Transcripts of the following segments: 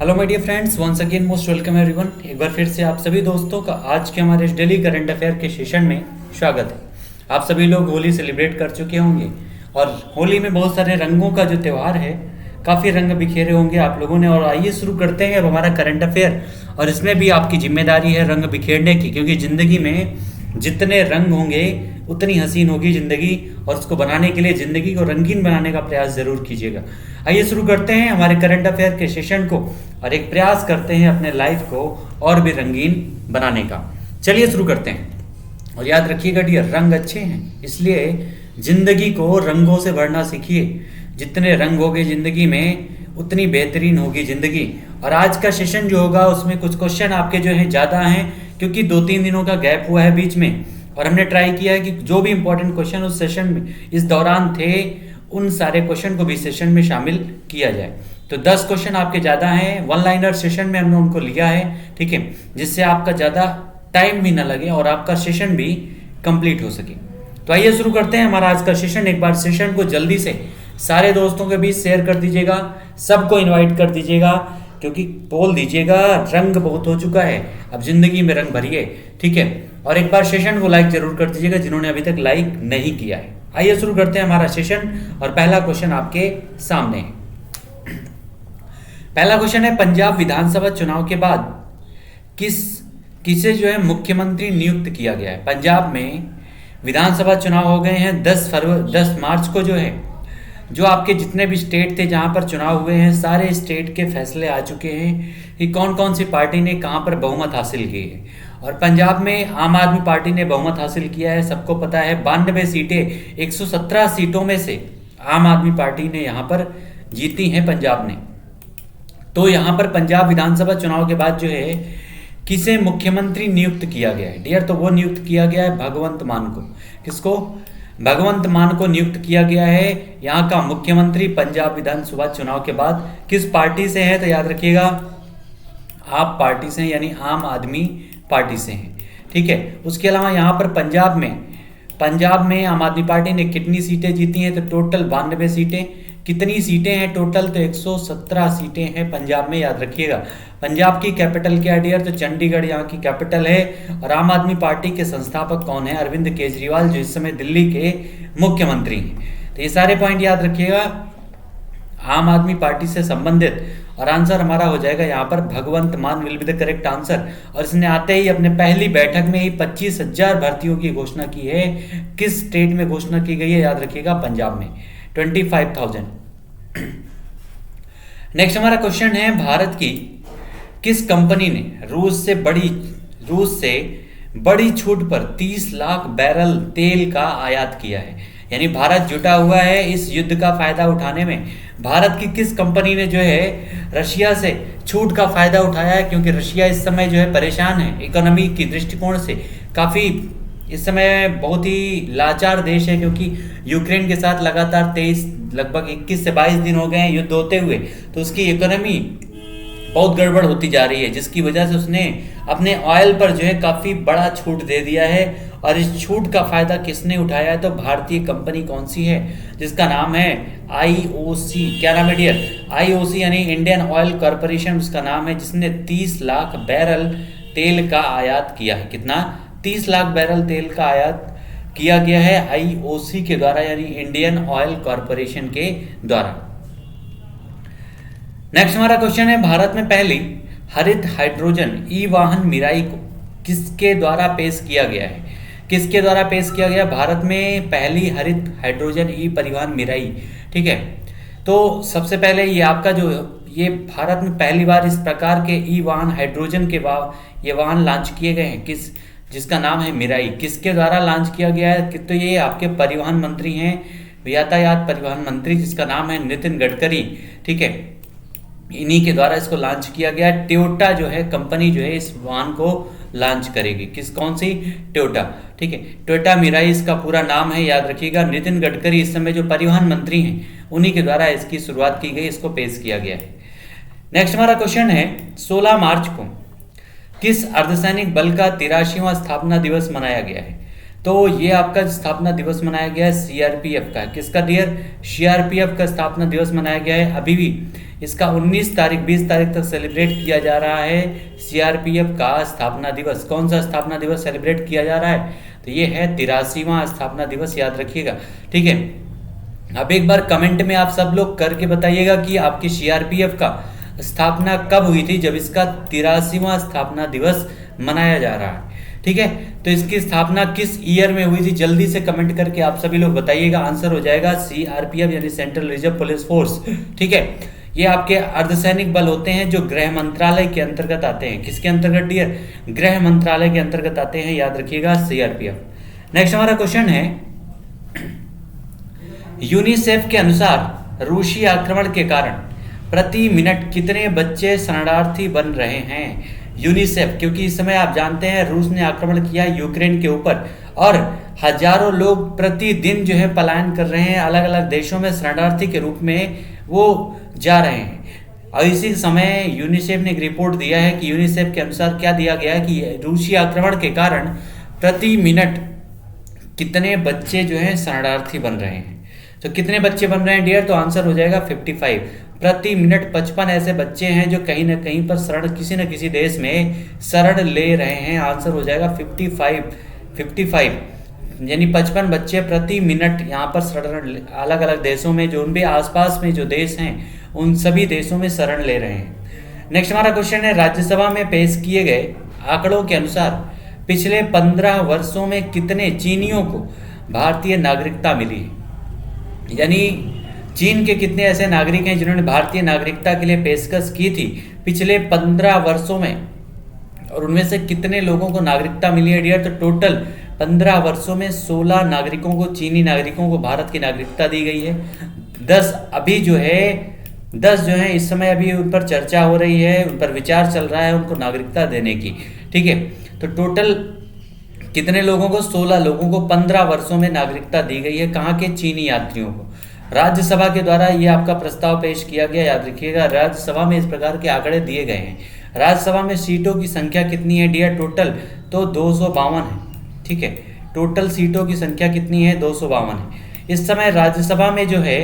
Hello my dear friends, once again most welcome everyone. एक बार फिर से आप सभी दोस्तों का आज के हमारे इस डेली करंट अफेयर के सेशन में स्वागत है। आप सभी लोग होली सेलिब्रेट कर चुके होंगे और होली में बहुत सारे रंगों का जो त्यौहार है, काफ़ी रंग बिखेरे होंगे आप लोगों ने। और आइए शुरू करते हैं अब हमारा करंट अफेयर। और इसमें भी आपकी जिम्मेदारी है रंग बिखेरने की, क्योंकि ज़िंदगी में जितने रंग होंगे उतनी हसीन होगी ज़िंदगी, और उसको बनाने के लिए ज़िंदगी को रंगीन बनाने का प्रयास ज़रूर कीजिएगा। आइए शुरू करते हैं हमारे करंट अफेयर के सेशन को और एक प्रयास करते हैं अपने लाइफ को और भी रंगीन बनाने का। चलिए शुरू करते हैं। और याद रखिएगा डियर, रंग अच्छे हैं, इसलिए ज़िंदगी को रंगों से भरना सीखिए। जितने रंग होंगे ज़िंदगी में उतनी बेहतरीन होगी ज़िंदगी। और आज का सेशन जो होगा उसमें कुछ क्वेश्चन आपके जो हैं ज़्यादा हैं, क्योंकि 2-3 दिनों का गैप हुआ है बीच में, और हमने ट्राई किया है कि जो भी इंपॉर्टेंट क्वेश्चन उस सेशन में इस दौरान थे उन सारे क्वेश्चन को भी सेशन में शामिल किया जाए। तो 10 क्वेश्चन आपके ज़्यादा हैं, वन लाइनर सेशन में हमने उनको लिया है, ठीक है, जिससे आपका ज़्यादा टाइम भी ना लगे और आपका सेशन भी कंप्लीट हो सके। तो आइए शुरू करते हैं हमारा आज का सेशन। एक बार सेशन को जल्दी से सारे दोस्तों के बीच शेयर कर दीजिएगा, सबको इन्वाइट कर दीजिएगा, क्योंकि बोल दीजिएगा रंग बहुत हो चुका है, अब जिंदगी में रंग भरिए, ठीक है। और एक बार सेशन को लाइक जरूर कर दीजिएगा जिन्होंने अभी तक लाइक नहीं किया है। आइए शुरू करते हैं हमारा सेशन और पहला क्वेश्चन आपके सामने है। पहला क्वेश्चन है, पंजाब विधानसभा चुनाव के बाद किसे जो है मुख्यमंत्री नियुक्त किया गया है। पंजाब में विधानसभा चुनाव हो गए हैं 10 मार्च को। जो आपके जितने भी स्टेट थे जहां पर चुनाव हुए हैं, सारे स्टेट के फैसले आ चुके हैं कि कौन कौन सी पार्टी ने कहां पर बहुमत हासिल की है। और पंजाब में आम आदमी पार्टी ने बहुमत हासिल किया है, सबको पता है। 92 सीटें 117 सीटों में से आम आदमी पार्टी ने यहाँ पर जीती हैं पंजाब ने। तो यहाँ पर पंजाब विधानसभा चुनाव के बाद जो है किसे मुख्यमंत्री नियुक्त किया गया है डियर, तो वो नियुक्त किया गया है भगवंत मान को। किसको? भगवंत मान को नियुक्त किया गया है यहाँ का मुख्यमंत्री पंजाब विधानसभा चुनाव के बाद। किस पार्टी से है? तो याद रखिएगा आप पार्टी से हैं, यानी आम आदमी पार्टी से हैं, ठीक है। उसके अलावा यहाँ पर पंजाब में आम आदमी पार्टी ने कितनी सीटें जीती हैं? तो टोटल 92 सीटें। कितनी सीटें हैं टोटल? तो 117 सीटें हैं पंजाब में, याद रखिएगा। पंजाब की कैपिटल क्या है डियर? तो चंडीगढ़ यहाँ की कैपिटल है। और आम आदमी पार्टी के संस्थापक कौन है? अरविंद केजरीवाल, जो इस समय दिल्ली के मुख्यमंत्री हैं। तो ये सारे पॉइंट याद रखिएगा आम आदमी पार्टी से संबंधित। और आंसर हमारा हो जाएगा यहाँ पर भगवंत मान will be the correct answer. और इसने आते ही अपने पहली बैठक में ही 25,000 भर्तियों की घोषणा की है। किस स्टेट में घोषणा की गई है? याद रखिएगा पंजाब में 25,000। नेक्स्ट हमारा क्वेश्चन है, भारत की किस कंपनी ने रूस से बड़ी छूट पर 30 लाख बैरल तेल का आयात किया है। यानी भारत जुटा हुआ है इस युद्ध का फायदा उठाने में। भारत की किस कंपनी ने जो है रशिया से छूट का फायदा उठाया है, क्योंकि रशिया इस समय जो है परेशान है इकोनॉमी की दृष्टिकोण से। काफ़ी इस समय बहुत ही लाचार देश है, क्योंकि यूक्रेन के साथ लगातार लगभग 21 से 22 दिन हो गए हैं युद्ध होते हुए। तो उसकी इकोनॉमी बहुत गड़बड़ होती जा रही है, जिसकी वजह से उसने अपने ऑयल पर जो है काफ़ी बड़ा छूट दे दिया है। और इस छूट का फायदा किसने उठाया है? तो भारतीय कंपनी कौन सी है? जिसका नाम है आईओसी। क्या नाम है डियर? आईओसी यानी इंडियन ऑयल कॉरपोरेशन उसका नाम है, जिसने 30 लाख बैरल तेल का आयात किया है। कितना? 30 लाख बैरल तेल का आयात किया गया है आईओसी के द्वारा, यानी इंडियन ऑयल कॉरपोरेशन के द्वारा। नेक्स्ट हमारा क्वेश्चन है, भारत में पहली हरित हाइड्रोजन ई वाहन मिराई को किसके द्वारा पेश किया गया है? किसके द्वारा पेश किया गया? भारत में पहली हरित हाइड्रोजन ई परिवहन मिराई, ठीक है। तो सबसे पहले ये आपका जो ये भारत में पहली बार इस प्रकार के ई वाहन हाइड्रोजन के ये वाहन लॉन्च किए गए हैं, जिसका नाम है मिराई। किसके द्वारा लॉन्च किया गया है? तो ये आपके परिवहन मंत्री हैं, यातायात परिवहन मंत्री, जिसका नाम है नितिन गडकरी, ठीक है। इन्हीं के द्वारा इसको लॉन्च किया गया। टोयोटा जो है कंपनी जो है इस वाहन को लॉन्च करेगी। कौन सी? टोयोटा, ठीक है। टोयोटा मिराई इसका पूरा नाम है, याद रखिएगा। नितिन गडकरी इस समय जो परिवहन मंत्री हैं उन्हीं के द्वारा इसकी शुरुआत की गई, इसको पेश किया गया है। नेक्स्ट हमारा क्वेश्चन है, 16 मार्च को किस अर्धसैनिक बल का 83वां स्थापना दिवस मनाया गया है? तो ये आपका स्थापना दिवस मनाया गया है सीआरपीएफ का। किसका डियर? सीआरपीएफ का स्थापना दिवस मनाया गया है। अभी भी इसका 19 तारीख 20 तारीख तक सेलिब्रेट किया जा रहा है सीआरपीएफ का स्थापना दिवस। कौन सा स्थापना दिवस सेलिब्रेट किया जा रहा है? तो ये है 83वां स्थापना दिवस, याद रखिएगा। ठीक है, अब एक बार कमेंट में आप सब लोग करके बताइएगा कि आपकी सीआरपीएफ का स्थापना कब हुई थी, जब इसका 83वां स्थापना दिवस मनाया जा रहा है। ठीक है, तो इसकी स्थापना किस ईयर में हुई थी, जल्दी से कमेंट करके आप सभी लोग बताइएगा। आंसर हो जाएगा सीआरपीएफ यानी सेंट्रल रिजर्व पुलिस फोर्स। ठीक है, ये आपके अर्धसैनिक बल होते हैं जो गृह मंत्रालय के अंतर्गत आते हैं। किसके अंतर्गत डियर? गृह मंत्रालय के अंतर्गत आते हैं, याद रखिएगा सीआरपीएफ। नेक्स्ट हमारा क्वेश्चन है, यूनिसेफ के अनुसार रूसी आक्रमण के कारण प्रति मिनट कितने बच्चे शरणार्थी बन रहे हैं? यूनिसेफ, क्योंकि इस समय आप जानते हैं रूस ने आक्रमण किया यूक्रेन के ऊपर और हजारों लोग प्रतिदिन जो है पलायन कर रहे हैं, अलग अलग देशों में शरणार्थी के रूप में वो जा रहे हैं। और इसी समय यूनिसेफ ने एक रिपोर्ट दिया है कि यूनिसेफ के अनुसार क्या दिया गया है कि रूसी आक्रमण के कारण प्रति मिनट कितने बच्चे जो हैं शरणार्थी बन रहे हैं। तो कितने बच्चे बन रहे हैं डियर? तो आंसर हो जाएगा 55। प्रति मिनट 55 ऐसे बच्चे हैं जो कहीं ना कहीं पर शरण, किसी न किसी देश में शरण ले रहे हैं। आंसर हो जाएगा 55 यानी 55 बच्चे प्रति मिनट यहाँ पर शरण, अलग अलग देशों में, जो उनके आसपास में जो देश हैं उन सभी देशों में शरण ले रहे हैं। नेक्स्ट हमारा क्वेश्चन है, राज्यसभा में पेश किए गए आंकड़ों के अनुसार पिछले 15 वर्षों में कितने चीनियों को भारतीय नागरिकता मिली है? यानी चीन के कितने ऐसे नागरिक हैं जिन्होंने भारतीय नागरिकता के लिए पेशकश की थी पिछले 15 वर्षों में, और उनमें से कितने लोगों को नागरिकता मिली है डियर? तो टोटल 15 वर्षों में 16 नागरिकों को, चीनी नागरिकों को भारत की नागरिकता दी गई है। 10 अभी जो है इस समय अभी उन पर चर्चा हो रही है, उन पर विचार चल रहा है उनको नागरिकता देने की। ठीक है, तो टोटल कितने लोगों को? 16 लोगों को 15 वर्षों में नागरिकता दी गई है। कहाँ के? चीनी यात्रियों को। राज्यसभा के द्वारा ये आपका प्रस्ताव पेश किया गया, याद रखिएगा। राज्यसभा में इस प्रकार के आंकड़े दिए गए हैं। राज्यसभा में सीटों की संख्या कितनी है डियर? टोटल तो 252 है। ठीक है, टोटल सीटों की संख्या कितनी है? 252 है। इस समय राज्यसभा में जो है,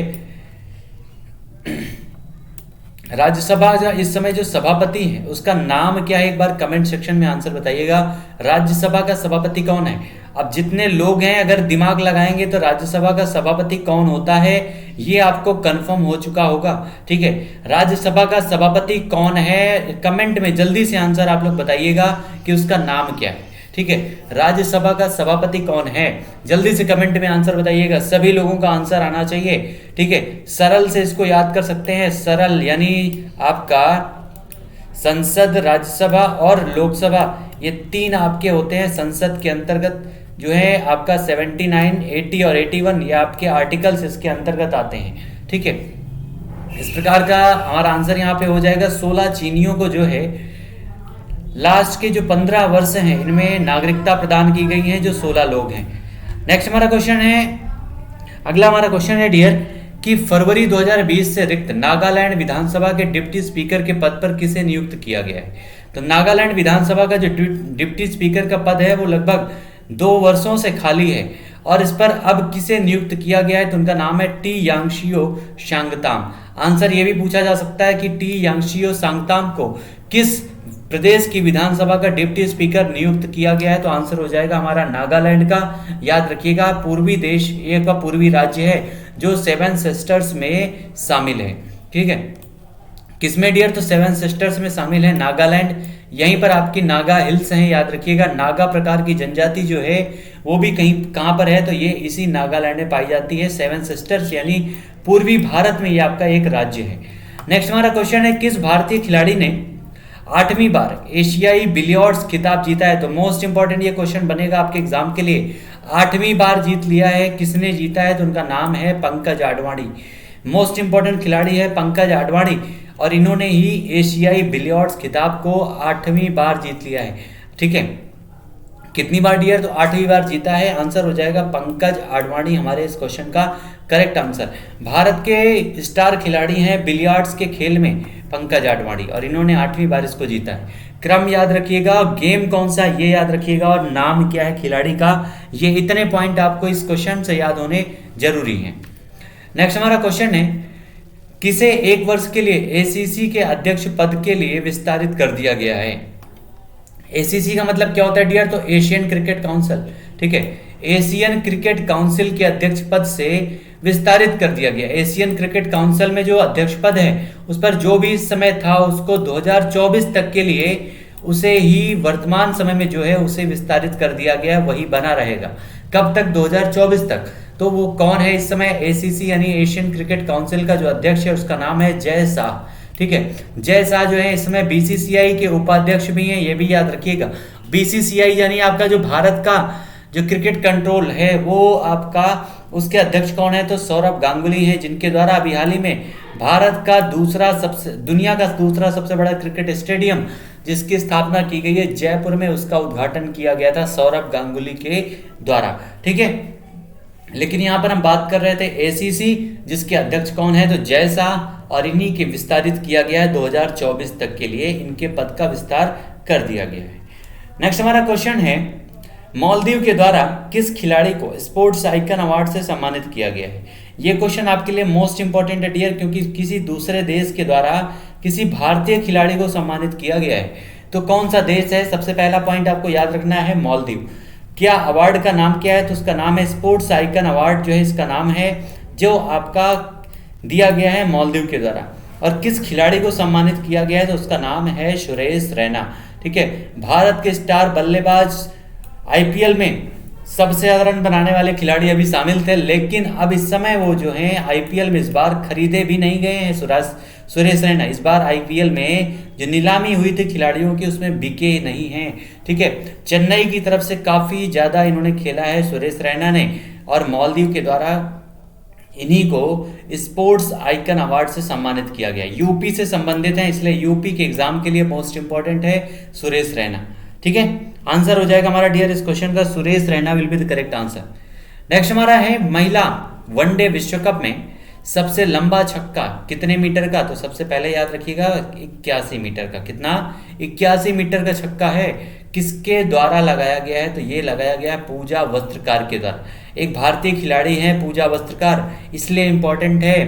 राज्यसभा इस समय जो सभापति है उसका नाम क्या है? एक बार कमेंट सेक्शन में आंसर बताइएगा। राज्यसभा का सभापति कौन है? अब जितने लोग हैं अगर दिमाग लगाएंगे तो राज्यसभा का सभापति कौन होता है ये आपको कंफर्म हो चुका होगा। ठीक है, राज्यसभा का सभापति कौन है? कमेंट में जल्दी से आंसर आप लोग बताइएगा कि उसका नाम क्या है। ठीक है, राज्यसभा का सभापति कौन है? जल्दी से कमेंट में आंसर बताइएगा, सभी लोगों का आंसर आना चाहिए। ठीक है, सरल से इसको याद कर सकते हैं। सरल यानी आपका संसद, राज्यसभा और लोकसभा, ये 3 आपके होते हैं संसद के अंतर्गत। जो है आपका 79, 80 और 81 ये आपके आर्टिकल्स इसके अंतर्गत आते हैं। ठीक है, इस प्रकार का हमारा आंसर यहाँ पे हो जाएगा। 16 चीनियों को जो है लास्ट के जो 15 वर्ष हैं इनमें नागरिकता प्रदान की गई है, जो 16 लोग हैं। नेक्स्ट हमारा क्वेश्चन है, अगला हमारा क्वेश्चन है डियर कि फरवरी 2020 से रिक्त नागालैंड विधानसभा के डिप्टी स्पीकर के पद पर किसे नियुक्त किया गया है? तो नागालैंड विधानसभा का जो डिप्टी स्पीकर का पद है वो लगभग 2 वर्षों से खाली है और इस पर अब किसे नियुक्त किया गया है? तो उनका नाम है टी यांगशियो सांगताम। आंसर ये भी पूछा जा सकता है कि टी यांगशियो सांगताम को किस प्रदेश की विधानसभा का डिप्टी स्पीकर नियुक्त किया गया है? तो आंसर हो जाएगा हमारा नागालैंड का। याद रखिएगा, पूर्वी देश, एक पूर्वी राज्य है जो 7 सिस्टर्स में शामिल है। ठीक है, किसमें डियर? तो 7 सिस्टर्स में शामिल है नागालैंड। यहीं पर आपकी नागा हिल्स हैं, याद रखिएगा। नागा प्रकार की जनजाति जो है वो भी कहीं कहाँ पर है? तो ये इसी नागालैंड में पाई जाती है। 7 सिस्टर्स यानी पूर्वी भारत में ये आपका एक राज्य है। नेक्स्ट हमारा क्वेश्चन है, किस भारतीय खिलाड़ी ने 8वीं बार एशियाई बिलियर्ड्स खिताब जीता है? तो मोस्ट इंपॉर्टेंट ये क्वेश्चन बनेगा आपके एग्जाम के लिए। 8वीं बार जीत लिया है, किसने जीता है? तो उनका नाम है पंकज आडवाणी। मोस्ट इंपॉर्टेंट खिलाड़ी है पंकज आडवाणी और इन्होंने ही एशियाई बिलियर्ड्स खिताब को 8वीं बार जीत लिया है। ठीक है, कितनी बार डियर, तो 8वीं बार जीता है। आंसर हो जाएगा पंकज आडवाणी हमारे इस क्वेश्चन का करेक्ट आंसर। भारत के स्टार खिलाड़ी हैं बिलियर्ड्स के खेल में पंकज आडवाणी, और इन्होंने 8वीं बार इसको जीता है। क्रम याद रखिएगा, गेम कौन सा ये याद रखिएगा, और नाम क्या है खिलाड़ी का, ये इतने पॉइंट आपको इस क्वेश्चन से याद होने जरूरी हैं। नेक्स्ट हमारा क्वेश्चन है, किसे 1 वर्ष के लिए एसीसी के अध्यक्ष पद के लिए विस्तारित कर दिया गया है। एसीसी का मतलब क्या होता है डियर, तो एशियन क्रिकेट काउंसिल, ठीक है। एशियन क्रिकेट काउंसिल के अध्यक्ष पद से विस्तारित कर दिया गया। एशियन क्रिकेट काउंसिल में जो अध्यक्ष पद है उस पर जो भी इस समय था उसको 2024 तक के लिए उसे ही वर्तमान समय में जो है उसे विस्तारित कर दिया गया, वही बना रहेगा। कब तक, 2024 तक। तो वो कौन है इस समय, एसीसी यानी एशियन क्रिकेट काउंसिल का जो अध्यक्ष है उसका नाम है जय शाह, ठीक है। जय शाह जो है इस समय बीसीसीआई के उपाध्यक्ष भी हैं, ये भी याद रखिएगा। बीसीसीआई यानी आपका जो भारत का जो क्रिकेट कंट्रोल है वो आपका, उसके अध्यक्ष कौन है, तो सौरभ गांगुली है, जिनके द्वारा अभी हाल ही में भारत का दुनिया का दूसरा सबसे बड़ा क्रिकेट स्टेडियम जिसकी स्थापना की गई है जयपुर में, उसका उद्घाटन किया गया था सौरभ गांगुली के द्वारा, ठीक है। लेकिन यहाँ पर हम बात कर रहे थे एसीसी जिसके अध्यक्ष कौन है, तो जय शाह, और इन्हीं के विस्तारित किया गया है 2024 तक के लिए, इनके पद का विस्तार कर दिया गया है। नेक्स्ट हमारा क्वेश्चन है, मालदीव के द्वारा किस खिलाड़ी को स्पोर्ट्स आइकन अवार्ड से सम्मानित किया गया है। ये क्वेश्चन आपके लिए मोस्ट इंपॉर्टेंट है डियर, क्योंकि किसी दूसरे देश के द्वारा किसी भारतीय खिलाड़ी को सम्मानित किया गया है। तो कौन सा देश है, सबसे पहला पॉइंट आपको याद रखना है मालदीव। क्या अवार्ड का नाम क्या है, तो उसका नाम है स्पोर्ट्स आइकन अवार्ड, जो है इसका नाम है, जो आपका दिया गया है मालदीव के द्वारा। और किस खिलाड़ी को सम्मानित किया गया है, तो उसका नाम है सुरेश रैना, ठीक है। भारत के स्टार बल्लेबाज आईपीएल में सबसे ज्यादा रन बनाने वाले खिलाड़ी अभी शामिल थे, लेकिन अब इस समय वो जो हैं आईपीएल में इस बार खरीदे भी नहीं गए हैं। सुरेश रैना इस बार आईपीएल में जो नीलामी हुई थी खिलाड़ियों की उसमें बिके नहीं हैं, ठीक है। चेन्नई की तरफ से काफी ज्यादा इन्होंने खेला है सुरेश रैना ने, और मालदीव के द्वारा इन्हीं को स्पोर्ट्स आइकन अवार्ड से सम्मानित किया गया। यूपी से संबंधित है, इसलिए यूपी के एग्जाम के लिए मोस्ट इंपॉर्टेंट है सुरेश रैना, ठीक है। आंसर हो जाएगा हमारा डियर इस क्वेश्चन का Suresh Raina will be the correct answer. Next हमारा है, महिला वनडे विश्व कप में सबसे लंबा छक्का कितने मीटर का, तो सबसे पहले याद रखिएगा 81 मीटर का। कितना, 81 मीटर का छक्का है। किसके द्वारा लगाया गया है, तो ये लगाया गया है पूजा वस्त्रकार के द्वारा। एक भारतीय खिलाड़ी हैं पूजा वस्त्रकार, इसलिए इंपॉर्टेंट है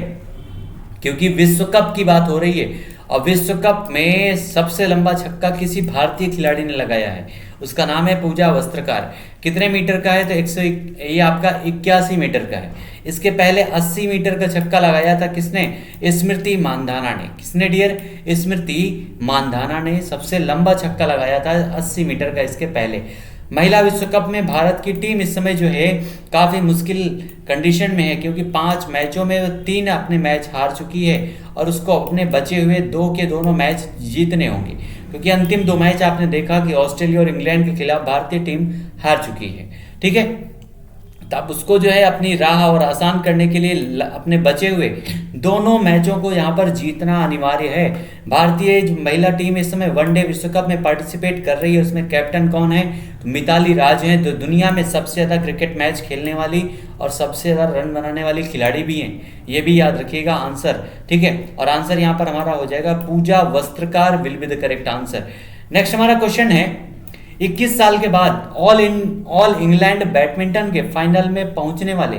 क्योंकि विश्व कप की बात हो रही है, और विश्व कप में सबसे लंबा छक्का किसी भारतीय खिलाड़ी ने लगाया है, उसका नाम है पूजा वस्त्रकार। कितने मीटर का है, तो 100, ये आपका 81 मीटर का है। इसके पहले 80 मीटर का छक्का लगाया था किसने, स्मृति मानधाना ने। किसने डियर, स्मृति मानधाना ने सबसे लंबा छक्का लगाया था 80 मीटर का इसके पहले। महिला विश्व कप में भारत की टीम इस समय जो है काफ़ी मुश्किल कंडीशन में है, क्योंकि 5 मैचों में 3 अपने मैच हार चुकी है, और उसको अपने बचे हुए 2 के दोनों मैच जीतने होंगे, क्योंकि अंतिम 2 मैच आपने देखा कि ऑस्ट्रेलिया और इंग्लैंड के खिलाफ भारतीय टीम हार चुकी है, ठीक है। तब उसको जो है अपनी राह और आसान करने के लिए अपने बचे हुए दोनों मैचों को यहाँ पर जीतना अनिवार्य है। भारतीय महिला टीम इस समय वनडे विश्व कप में पार्टिसिपेट कर रही है, उसमें कैप्टन कौन है, तो मिताली राज हैं, जो दुनिया में सबसे ज़्यादा क्रिकेट मैच खेलने वाली और सबसे ज़्यादा रन बनाने वाली खिलाड़ी भी हैं, ये भी याद रखिएगा आंसर, ठीक है। और आंसर यहाँ पर हमारा हो जाएगा Pooja Vastrakar will be the correct answer. Next हमारा क्वेश्चन है, 21 साल के बाद ऑल इंग्लैंड बैडमिंटन के फाइनल में पहुंचने वाले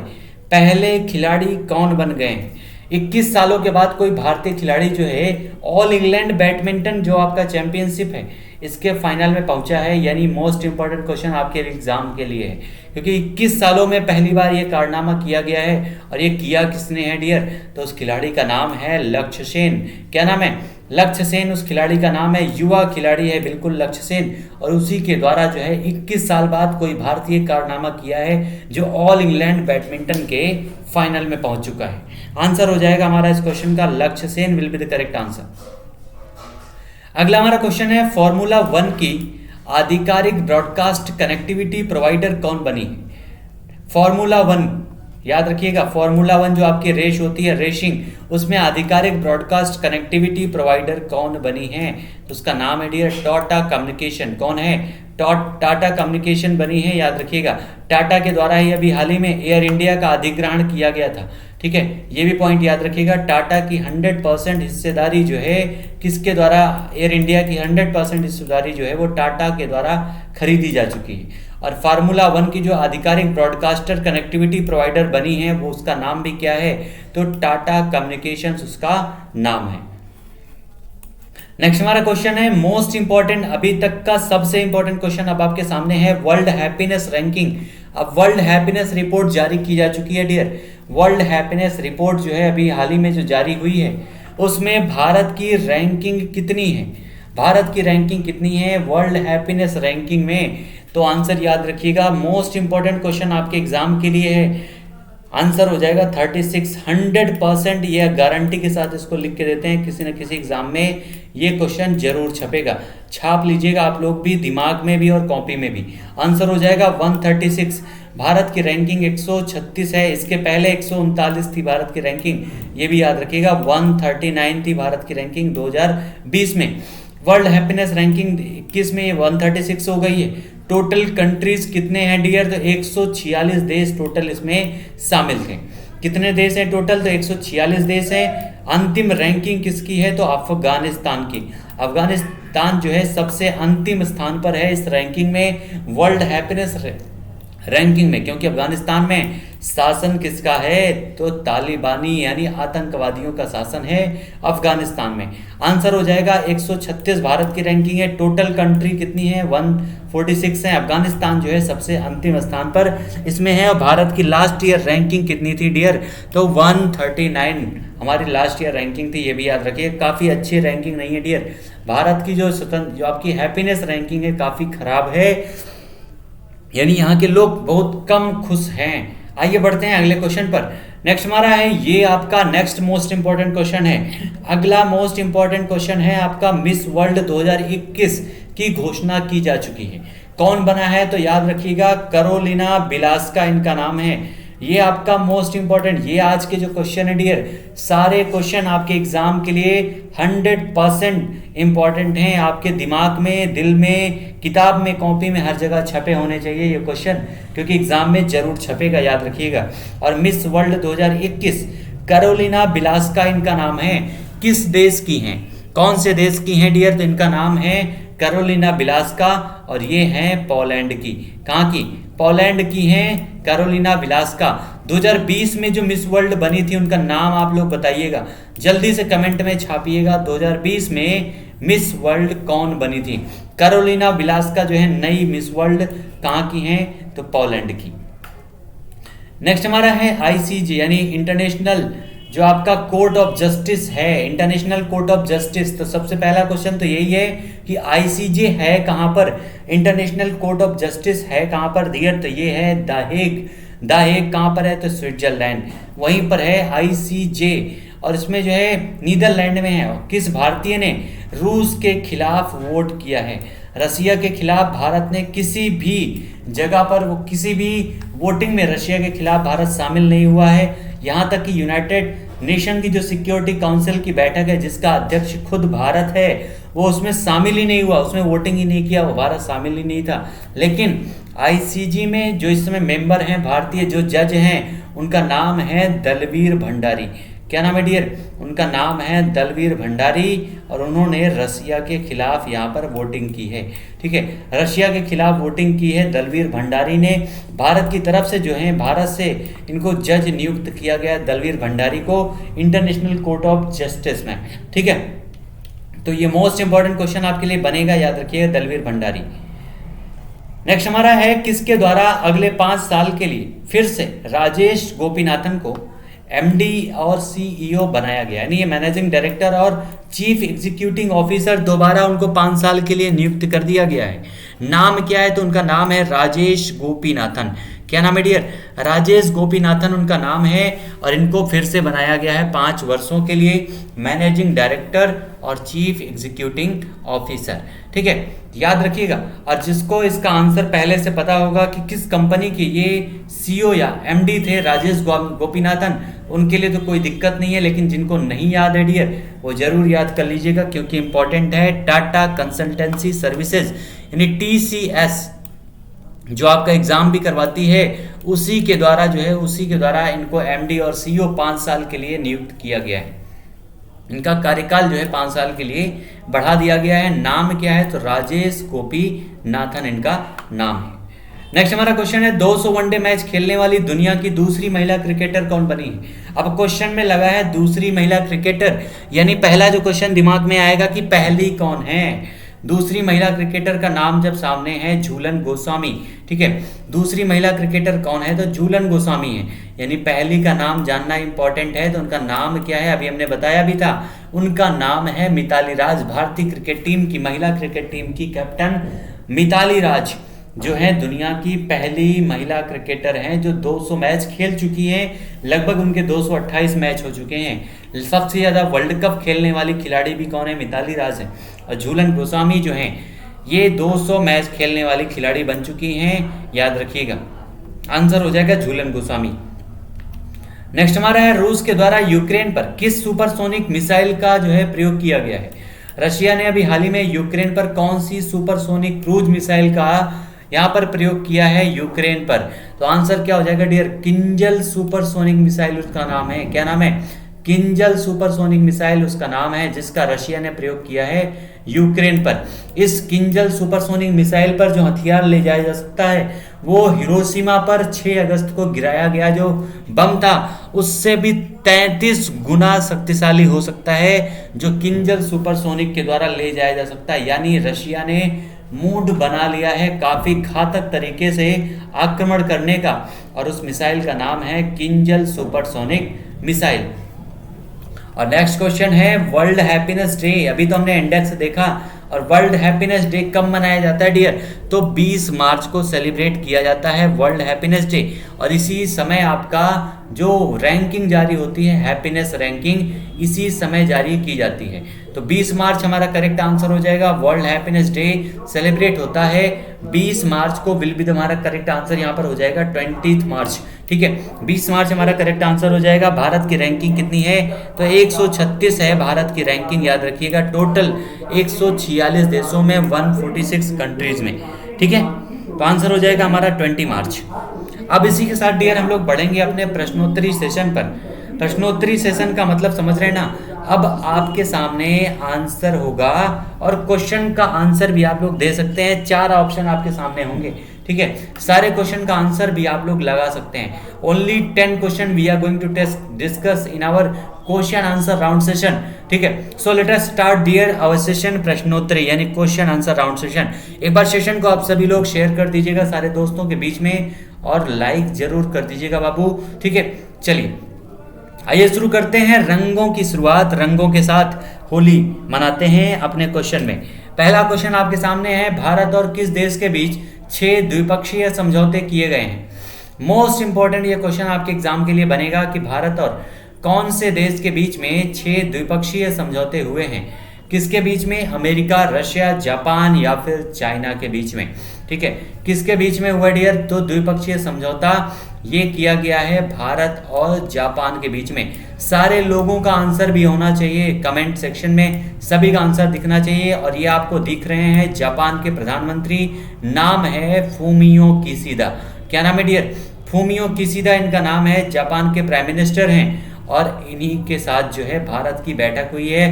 पहले खिलाड़ी कौन बन गए हैं। 21 सालों के बाद कोई भारतीय खिलाड़ी जो है ऑल इंग्लैंड बैडमिंटन जो आपका चैंपियनशिप है इसके फाइनल में पहुंचा है, यानी मोस्ट इंपॉर्टेंट क्वेश्चन आपके एग्जाम के लिए है, क्योंकि 21 सालों में पहली बार ये कारनामा किया गया है। और ये किया किसने है डियर, तो उस खिलाड़ी का नाम है लक्ष्य सेन। क्या नाम है, लक्ष्य सेन उस खिलाड़ी का नाम है, युवा खिलाड़ी है बिल्कुल लक्ष्य सेन, और उसी के द्वारा जो है 21 साल बाद कोई भारतीय कारनामा किया है जो ऑल इंग्लैंड बैडमिंटन के फाइनल में पहुंच चुका है। आंसर हो जाएगा हमारा इस क्वेश्चन का लक्ष्य Sen will be the correct answer. अगला हमारा क्वेश्चन है, फॉर्मूला 1 की आधिकारिक ब्रॉडकास्ट कनेक्टिविटी प्रोवाइडर कौन बनी है। फॉर्मूला 1 याद रखिएगा फॉर्मूला 1 जो आपकी रेस होती है रेसिंग, उसमें आधिकारिक ब्रॉडकास्ट कनेक्टिविटी प्रोवाइडर कौन बनी है? तो उसका नाम है डियर टाटा कम्युनिकेशन। कौन है? टाटा कम्युनिकेशन बनी है, याद रखिएगा। टाटा के द्वारा ही अभी हाल ही में एयर इंडिया का अधिग्रहण किया गया था। ठीक है, ये भी पॉइंट याद रखिएगा। टाटा की 100% हिस्सेदारी जो है किसके द्वारा, एयर इंडिया की 100% हिस्सेदारी जो है वो टाटा के द्वारा खरीदी जा चुकी है। और फार्मूला 1 की जो आधिकारिक ब्रॉडकास्टर कनेक्टिविटी प्रोवाइडर बनी है वो उसका नाम भी क्या है? तो टाटा कम्युनिकेशंस उसका नाम है। नेक्स्ट हमारा क्वेश्चन है मोस्ट इंपॉर्टेंट, अभी तक का सबसे इंपॉर्टेंट क्वेश्चन अब आपके सामने है, वर्ल्ड हैप्पीनेस रैंकिंग। अब वर्ल्ड हैप्पीनेस रिपोर्ट जारी की जा चुकी है डियर। वर्ल्ड हैप्पीनेस रिपोर्ट जो है अभी हाल ही में जो जारी हुई है उसमें भारत की रैंकिंग कितनी है? भारत की रैंकिंग कितनी है वर्ल्ड हैप्पीनेस रैंकिंग में? तो आंसर याद रखिएगा, मोस्ट इंपॉर्टेंट क्वेश्चन आपके एग्जाम के लिए है। आंसर हो जाएगा 36। 100% ये गारंटी के साथ इसको लिख के देते हैं, किसी न किसी एग्जाम में ये क्वेश्चन जरूर छपेगा। छाप लीजिएगा आप लोग भी, दिमाग में भी और कॉपी में भी। आंसर हो जाएगा 136। भारत की रैंकिंग 136 है, इसके पहले 139 थी भारत की रैंकिंग, ये भी याद रखिएगा। 139 थी भारत की रैंकिंग 2020 में। वर्ल्ड हैप्पीनेस रैंकिंग 21 में 136 हो गई है। टोटल कंट्रीज कितने हैं डियर? तो 146 देश टोटल इसमें शामिल थे। कितने देश हैं टोटल? तो 146 देश हैं। अंतिम रैंकिंग किसकी है? तो अफगानिस्तान की। अफगानिस्तान जो है सबसे अंतिम स्थान पर है इस रैंकिंग में, वर्ल्ड हैप्पीनेस रैंकिंग में, क्योंकि अफगानिस्तान में शासन किसका है? तो तालिबानी यानी आतंकवादियों का शासन है अफगानिस्तान में। आंसर हो जाएगा 136 भारत की रैंकिंग है। टोटल कंट्री कितनी है? 146 है। अफगानिस्तान जो है सबसे अंतिम स्थान पर इसमें है। और भारत की लास्ट ईयर रैंकिंग कितनी थी डियर? तो 139 हमारी लास्ट ईयर रैंकिंग थी, ये भी याद रखिए। काफ़ी अच्छी रैंकिंग नहीं है डियर। भारत की जो आपकी हैप्पीनेस रैंकिंग है काफ़ी खराब है, यानी यहाँ के लोग बहुत कम खुश हैं। आइए बढ़ते हैं अगले क्वेश्चन पर। नेक्स्ट हमारा है, ये आपका नेक्स्ट मोस्ट इंपॉर्टेंट क्वेश्चन है। अगला मोस्ट इंपॉर्टेंट क्वेश्चन है आपका, मिस वर्ल्ड 2021 की घोषणा की जा चुकी है। कौन बना है? तो याद रखिएगा कैरोलिना बिलास्का इनका नाम है। ये आपका मोस्ट इंपॉर्टेंट, ये आज के जो क्वेश्चन है डियर, सारे क्वेश्चन आपके एग्जाम के लिए 100% इंपॉर्टेंट हैं। आपके दिमाग में, दिल में, किताब में, कॉपी में, हर जगह छपे होने चाहिए ये क्वेश्चन, क्योंकि एग्जाम में जरूर छपेगा, याद रखिएगा। और मिस वर्ल्ड 2021 कैरोलिना बिलास्का इनका नाम है। किस देश की हैं? कौन से देश की हैं डियर? तो इनका नाम है कैरोलिना बिलास्का और ये हैं पोलैंड की। कहाँ की? पोलैंड की हैं कैरोलिना बिलास्का। 2020 में जो मिस वर्ल्ड बनी थी उनका नाम आप लोग बताइएगा, जल्दी से कमेंट में छापिएगा। 2020 में मिस वर्ल्ड कौन बनी थी? कैरोलिना बिलास्का जो है नई मिस वर्ल्ड कहाँ की हैं? तो पोलैंड की। नेक्स्ट हमारा है ICJ यानी इंटरनेशनल जो आपका कोर्ट ऑफ जस्टिस है, इंटरनेशनल कोर्ट ऑफ जस्टिस। तो सबसे पहला क्वेश्चन तो यही है कि ICJ है कहाँ पर, इंटरनेशनल कोर्ट ऑफ जस्टिस है कहाँ पर डियर? तो ये है द हेग। द हेग कहाँ पर है? तो स्विट्जरलैंड, वहीं पर है ICJ। और इसमें जो है नीदरलैंड में है। किस भारतीय ने रूस के खिलाफ वोट किया है? रसिया के खिलाफ भारत ने किसी भी जगह पर, वो किसी भी वोटिंग में रशिया के खिलाफ भारत शामिल नहीं हुआ है। यहाँ तक कि यूनाइटेड नेशन की जो सिक्योरिटी काउंसिल की बैठक है जिसका अध्यक्ष खुद भारत है, वो उसमें शामिल ही नहीं हुआ, उसमें वोटिंग ही नहीं किया, वो भारत शामिल ही नहीं था। लेकिन ICJ में जो इस समय मेंबर हैं भारतीय, जो जज हैं, उनका नाम है दलवीर भंडारी। क्या नाम है डियर? उनका नाम है दलवीर भंडारी और उन्होंने रसिया के खिलाफ यहाँ पर वोटिंग की है। ठीक है, रशिया के खिलाफ वोटिंग की है दलवीर भंडारी ने। भारत की तरफ से जो है, भारत से इनको जज नियुक्त किया गया दलवीर भंडारी को इंटरनेशनल कोर्ट ऑफ जस्टिस में। ठीक है, तो ये मोस्ट इंपॉर्टेंट क्वेश्चन आपके लिए बनेगा, याद रखिएगा दलवीर भंडारी। नेक्स्ट हमारा है, किसके द्वारा अगले 5 साल के लिए फिर से राजेश गोपीनाथन को MD और CEO बनाया गया, यानी ये मैनेजिंग डायरेक्टर और चीफ एग्जीक्यूटिव ऑफिसर दोबारा उनको 5 साल के लिए नियुक्त कर दिया गया है। नाम क्या है? तो उनका नाम है राजेश गोपीनाथन। क्या नाम है डियर? राजेश गोपीनाथन उनका नाम है और इनको फिर से बनाया गया है 5 वर्षों के लिए मैनेजिंग डायरेक्टर और चीफ एग्जीक्यूटिव ऑफिसर। ठीक है, याद रखिएगा। और जिसको इसका आंसर पहले से पता होगा कि किस कंपनी की ये सीईओ या एमडी थे राजेश गोपीनाथन, उनके लिए तो कोई दिक्कत नहीं है, लेकिन जिनको नहीं याद है डियर वो जरूर याद कर लीजिएगा क्योंकि इंपॉर्टेंट है। टाटा कंसल्टेंसी सर्विसेज यानी TCS जो आपका एग्जाम भी करवाती है उसी के द्वारा इनको एमडी और सीईओ 5 साल के लिए नियुक्त किया गया है। इनका कार्यकाल जो है 5 साल के लिए बढ़ा दिया गया है। नाम क्या है? तो राजेश गोपीनाथन इनका नाम है। नेक्स्ट हमारा क्वेश्चन है 200 वनडे मैच खेलने वाली दुनिया की दूसरी महिला क्रिकेटर कौन बनी है? अब क्वेश्चन में लगा है दूसरी महिला क्रिकेटर, यानी पहला जो क्वेश्चन दिमाग में आएगा कि पहली कौन है। दूसरी महिला क्रिकेटर का नाम जब सामने है झूलन गोस्वामी। ठीक है, दूसरी महिला क्रिकेटर कौन है? तो झूलन गोस्वामी है, यानी पहली का नाम जानना इंपॉर्टेंट है। तो उनका नाम क्या है? अभी हमने बताया भी था, उनका नाम है मिताली राज। भारतीय क्रिकेट टीम की, महिला क्रिकेट टीम की कैप्टन मिताली राज जो है दुनिया की पहली महिला क्रिकेटर हैं जो 200 मैच खेल चुकी हैं। लगभग उनके 228 मैच हो चुके हैं। सबसे ज़्यादा वर्ल्ड कप खेलने वाली खिलाड़ी भी कौन है? मिताली राज है। और झूलन गोस्वामी जो हैं ये 200 मैच खेलने वाली खिलाड़ी बन चुकी हैं, याद रखिएगा। आंसर हो जाएगा झूलन गोस्वामी। नेक्स्ट हमारा है रूस के द्वारा यूक्रेन पर किस सुपरसोनिक मिसाइल का जो है प्रयोग किया गया है? रशिया ने अभी हाल ही में यूक्रेन पर कौन सी सुपरसोनिक क्रूज मिसाइल का यहाँ पर प्रयोग किया है यूक्रेन पर? तो आंसर क्या हो जाएगा डियर? किंजल सुपरसोनिक मिसाइल उसका नाम है। क्या नाम है? किंजल सुपरसोनिक मिसाइल उसका नाम है, जिसका रशिया ने प्रयोग किया है यूक्रेन पर। इस किंजल सुपरसोनिक मिसाइल पर जो हथियार ले जाया जा सकता है वो हिरोशिमा पर 6 अगस्त को गिराया गया जो बम था उससे भी 33 गुना शक्तिशाली हो सकता है, जो किंजल सुपरसोनिक के द्वारा ले जाया जा सकता है। यानी रशिया ने मूड बना लिया है काफी घातक तरीके से आक्रमण करने का, और उस मिसाइल का नाम है किंजल सुपरसोनिक मिसाइल। और नेक्स्ट क्वेश्चन है वर्ल्ड हैप्पीनेस डे। अभी तो हमने इंडेक्स देखा, और वर्ल्ड हैप्पीनेस डे कब मनाया जाता है डियर? तो 20 मार्च को सेलिब्रेट किया जाता है वर्ल्ड हैप्पीनेस डे। और इसी समय आपका जो रैंकिंग जारी होती है, हैप्पीनेस रैंकिंग, इसी समय जारी की जाती है। तो 20 मार्च हमारा करेक्ट आंसर हो जाएगा। वर्ल्ड हैप्पीनेस डे सेलिब्रेट होता है 20 मार्च को। विल बी हमारा करेक्ट आंसर यहाँ पर हो जाएगा 20 मार्च। ठीक है, 20 मार्च हमारा करेक्ट आंसर हो जाएगा। भारत की रैंकिंग कितनी है? तो 136 है भारत की रैंकिंग, याद रखिएगा। टोटल 146 देशों में 146 कंट्रीज में। ठीक है, तो आंसर हो जाएगा हमारा 20 मार्च। अब इसी के साथ डियर हम लोग बढ़ेंगे अपने प्रश्नोत्तरी सेशन पर। प्रश्नोत्तरी सेशन का मतलब समझ रहे हैं ना? अब आपके सामने आंसर होगा और क्वेश्चन का आंसर भी आप लोग दे सकते हैं। 4 ऑप्शन आपके सामने होंगे। ठीक है, सारे क्वेश्चन का आंसर भी आप लोग लगा सकते हैं। Only 10 question we are going to discuss in our question answer round session. ठीक है, so let us start dear our session प्रश्नोत्तरी यानी क्वेश्चन आंसर राउंड सेशन। एक बार सेशन को आप सभी लोग शेयर कर दीजिएगा सारे दोस्तों के बीच में, और लाइक जरूर कर दीजिएगा बाबू। ठीक है, चलिए आइए शुरू करते हैं। रंगों की शुरुआत, रंगों के साथ होली मनाते हैं अपने क्वेश्चन में। पहला क्वेश्चन आपके सामने है, भारत और किस देश के बीच 6 द्विपक्षीय समझौते किए गए हैं? मोस्ट इंपॉर्टेंट ये क्वेश्चन आपके एग्जाम के लिए बनेगा कि भारत और कौन से देश के बीच में 6 द्विपक्षीय समझौते हुए हैं? किसके बीच में? अमेरिका, रशिया, जापान या फिर चाइना के बीच में। ठीक है, किसके बीच में हुआ डियर? तो द्विपक्षीय समझौता ये किया गया है भारत और जापान के बीच में। सारे लोगों का आंसर भी होना चाहिए कमेंट सेक्शन में, सभी का आंसर दिखना चाहिए। और ये आपको दिख रहे हैं जापान के प्रधानमंत्री, नाम है फूमियो किशिदा। क्या नाम है डियर? फूमियो किशिदा इनका नाम है, जापान के प्राइम मिनिस्टर हैं। और इन्हीं के साथ जो है भारत की बैठक हुई है,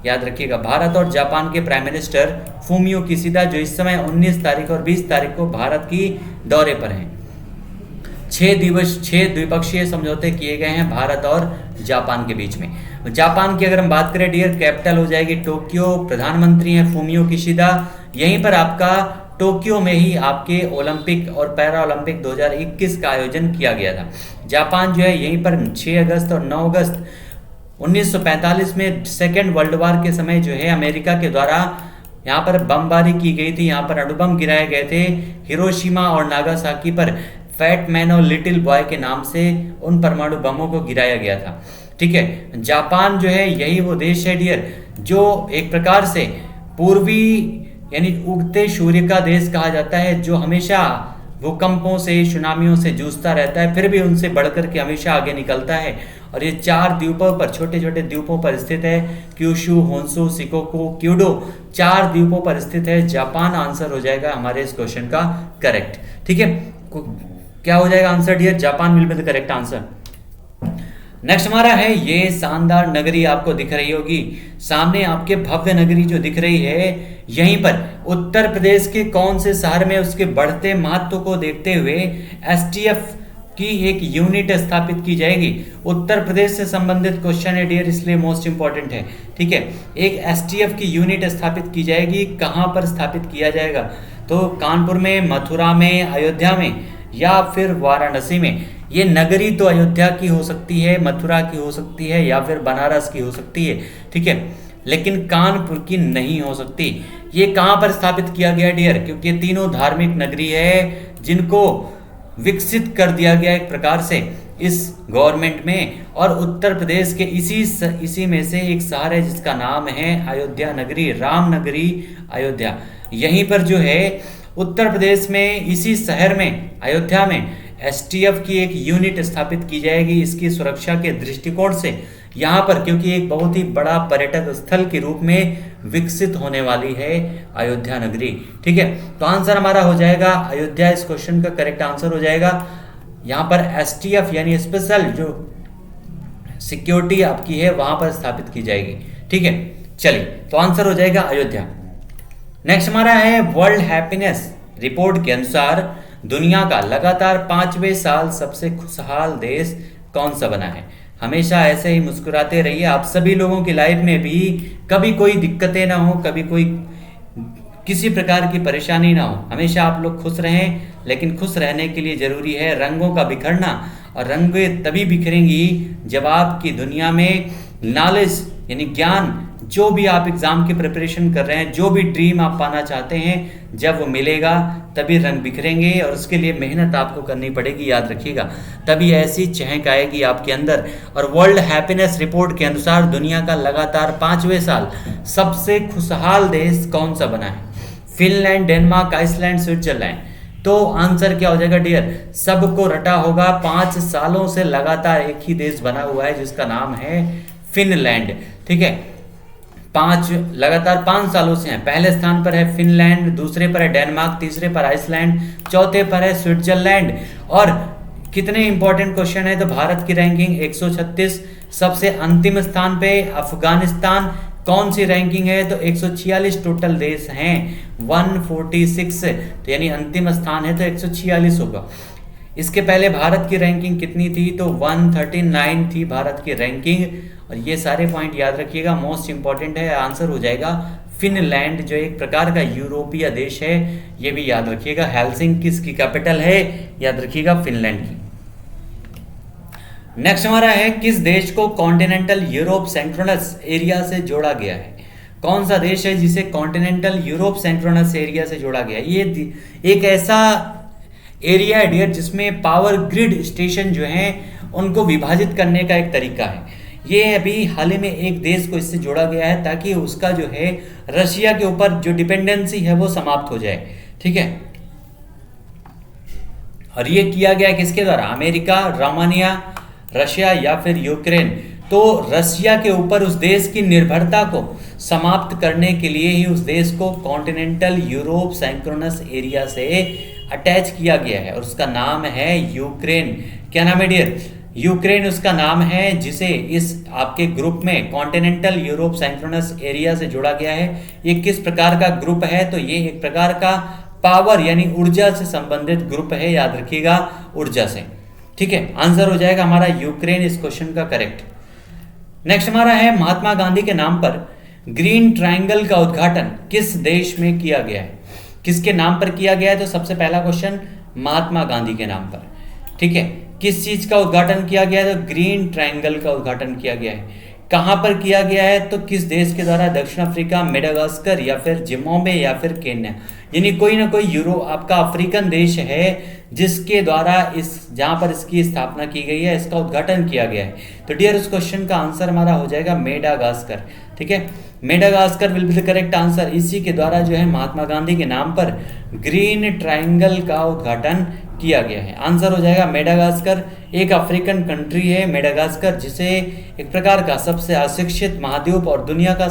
याद रखिएगा। भारत और जापान के प्राइम मिनिस्टर फूमियो किशिदा जो इस समय 19 तारीख और 20 तारीख को भारत की दौरे पर हैं। 6 द्विपक्षीय समझौते किए गए हैं भारत और जापान के बीच में। जापान की अगर हम बात करें डियर, कैपिटल हो जाएगी टोक्यो, प्रधानमंत्री हैं फूमियो किशिदा। यहीं पर आपका टोक्यो में ही आपके ओलंपिक और पैरा ओलंपिक 2021 का आयोजन किया गया था। जापान जो है यहीं पर 6 अगस्त और 9 अगस्त 1945 में सेकेंड वर्ल्ड वॉर के समय जो है अमेरिका के द्वारा यहाँ पर बमबारी की गई थी, यहाँ पर अणुबम गिराए गए थे हिरोशिमा और नागासाकी पर। फैट मैन और लिटिल बॉय के नाम से उन परमाणु बमों को गिराया गया था। ठीक है, जापान जो है यही वो देश है डियर जो एक प्रकार से पूर्वी यानी उगते सूर्य का देश कहा जाता है, जो हमेशा भूकंपों से सुनामियों से जूझता रहता है, फिर भी उनसे बढ़कर के हमेशा आगे निकलता है। और ये 4 द्वीपों पर, छोटे छोटे द्वीपों पर स्थित है। क्यूशू, होन्शु, शिकोकू, क्यूडो, 4 द्वीपों पर स्थित है। जापान आंसर हो जाएगा हमारे इस क्वेश्चन का करेक्ट। ठीक है, क्या हो जाएगा answer dear? Japan will be the correct answer. Next हमारा है, ये शानदार नगरी आपको दिख रही होगी सामने, आपके भव्य नगरी जो दिख रही है, यहीं पर उत्तर प्रदेश के कौन से शहर में उसके बढ़ते महत्व को देखते हुए एसटीएफ की एक यूनिट स्थापित की जाएगी। उत्तर प्रदेश से संबंधित क्वेश्चन है डियर, इसलिए मोस्ट इंपॉर्टेंट है। ठीक है, एक एसटीएफ की यूनिट स्थापित की जाएगी, कहां पर स्थापित किया जाएगा? तो कानपुर में, मथुरा में, अयोध्या में या फिर वाराणसी में। ये नगरी तो अयोध्या की हो सकती है, मथुरा की हो सकती है या फिर बनारस की हो सकती है। ठीक है, लेकिन कानपुर की नहीं हो सकती। ये कहां पर स्थापित किया गया डियर? क्योंकि ये तीनों धार्मिक नगरी है जिनको विकसित कर दिया गया एक प्रकार से इस गवर्नमेंट में, और उत्तर प्रदेश के इसी में से एक शहर है जिसका नाम है अयोध्या नगरी, राम नगरी अयोध्या। यहीं पर जो है उत्तर प्रदेश में इसी शहर में, अयोध्या में, एसटीएफ की एक यूनिट स्थापित की जाएगी इसकी सुरक्षा के दृष्टिकोण से यहाँ पर, क्योंकि एक बहुत ही बड़ा पर्यटक स्थल के रूप में विकसित होने वाली है अयोध्या नगरी। ठीक है, तो आंसर हमारा हो जाएगा अयोध्या, इस क्वेश्चन का करेक्ट आंसर हो जाएगा। यहाँ पर एसटीएफ यानी स्पेशल जो सिक्योरिटी आपकी है वहां पर स्थापित की जाएगी। ठीक है, चलिए तो आंसर हो जाएगा अयोध्या। नेक्स्ट हमारा है, वर्ल्ड हैप्पीनेस रिपोर्ट के अनुसार दुनिया का लगातार 5वें साल सबसे खुशहाल देश कौन सा बना है? हमेशा ऐसे ही मुस्कुराते रहिए, आप सभी लोगों की लाइफ में भी कभी कोई दिक्कतें ना हो, कभी कोई किसी प्रकार की परेशानी ना हो, हमेशा आप लोग खुश रहें। लेकिन खुश रहने के लिए जरूरी है रंगों का बिखरना, और रंगें तभी बिखरेंगी जब आपकी दुनिया में नॉलेज यानी ज्ञान, जो भी आप एग्जाम की प्रिपरेशन कर रहे हैं, जो भी ड्रीम आप पाना चाहते हैं, जब वो मिलेगा तभी रंग बिखरेंगे, और उसके लिए मेहनत आपको करनी पड़ेगी, याद रखिएगा। तभी ऐसी चहक आएगी आपके अंदर। और वर्ल्ड हैप्पीनेस रिपोर्ट के अनुसार दुनिया का लगातार 5वें साल सबसे खुशहाल देश कौन सा बना है? Finland, Denmark, Iceland, Switzerland. तो आंसर क्या हो जाएगा डियर? सबको रटा होगा, 5 सालों से लगातार एक ही देश बना हुआ है जिसका नाम है फिनलैंड। ठीक है, लगातार 5 सालों से हैं। पहले स्थान पर है फिनलैंड, दूसरे पर है डेनमार्क, तीसरे पर आइसलैंड, चौथे पर है स्विट्जरलैंड। और कितने इंपॉर्टेंट क्वेश्चन है, तो भारत की रैंकिंग 136, सबसे अंतिम स्थान पे अफगानिस्तान। कौन सी रैंकिंग है? तो 146 टोटल देश हैं, 146, तो यानी अंतिम स्थान है तो 146 होगा। इसके पहले भारत की रैंकिंग कितनी थी? तो 139 थी भारत की रैंकिंग। और ये सारे पॉइंट याद रखिएगा, मोस्ट इंपॉर्टेंट है। आंसर हो जाएगा फिनलैंड, जो एक प्रकार का यूरोपीय देश है, ये भी याद रखिएगा। हेलसिंकी किसकी कैपिटल है? याद रखिएगा फिनलैंड की। नेक्स्ट हमारा है, किस देश को कॉन्टिनेंटल यूरोप सिंक्रोनस एरिया से जोड़ा गया है? कौन सा देश है जिसे कॉन्टिनेंटल यूरोप सिंक्रोनस एरिया से जोड़ा गया है? ये एक ऐसा एरिया है डियर जिसमें पावर ग्रिड स्टेशन जो हैं उनको विभाजित करने का एक तरीका है। ये अभी हाल ही में एक देश को इससे जोड़ा गया है ताकि उसका जो है रशिया के ऊपर जो डिपेंडेंसी है वो समाप्त हो जाए। ठीक है, और ये किया गया किसके द्वारा? अमेरिका, रोमानिया, रशिया या फिर यूक्रेन। तो रशिया के ऊपर उस देश की निर्भरता को समाप्त करने के लिए ही उस देश को कॉन्टिनेंटल यूरोप सिंक्रोनस एरिया से अटैच किया गया है, और उसका नाम है यूक्रेन। क्या नाम है डियर? यूक्रेन उसका नाम है जिसे इस आपके ग्रुप में कॉन्टिनेंटल यूरोप सिंक्रोनस एरिया से जोड़ा गया है। ये किस प्रकार का ग्रुप है? तो ये एक प्रकार का पावर यानी ऊर्जा से संबंधित ग्रुप है, याद रखिएगा, ऊर्जा से। ठीक है, आंसर हो जाएगा हमारा यूक्रेन, इस क्वेश्चन का करेक्ट। नेक्स्ट हमारा है, महात्मा गांधी के नाम पर ग्रीन ट्रायंगल का उद्घाटन किस देश में किया गया है? किसके नाम पर किया गया है? तो सबसे पहला क्वेश्चन महात्मा गांधी के नाम पर। ठीक है, किस चीज का उद्घाटन किया गया है? तो ग्रीन ट्रायंगल का उद्घाटन किया गया है। कहाँ पर किया गया है, तो किस देश के द्वारा, दक्षिण अफ्रीका, मेडागास्कर या फिर जिम्बाब्वे या फिर केन्या, यानी कोई ना कोई यूरो आपका अफ्रीकन देश है जिसके द्वारा इस जहाँ पर इसकी स्थापना की गई है, इसका उद्घाटन किया गया है। तो डियर उस क्वेश्चन का आंसर हमारा हो जाएगा मेडागास्कर। ठीक है, Madagascar will be the correct answer. इसी के द्वारा जो है महात्मा गांधी के नाम पर ग्रीन ट्रायंगल का उद्घाटन किया गया है। आंसर हो जाएगा मेडागास्कर। एक अफ्रीकन कंट्री है मेडागास्कर, जिसे एक प्रकार का सबसे अशिक्षित महाद्वीप और दुनिया का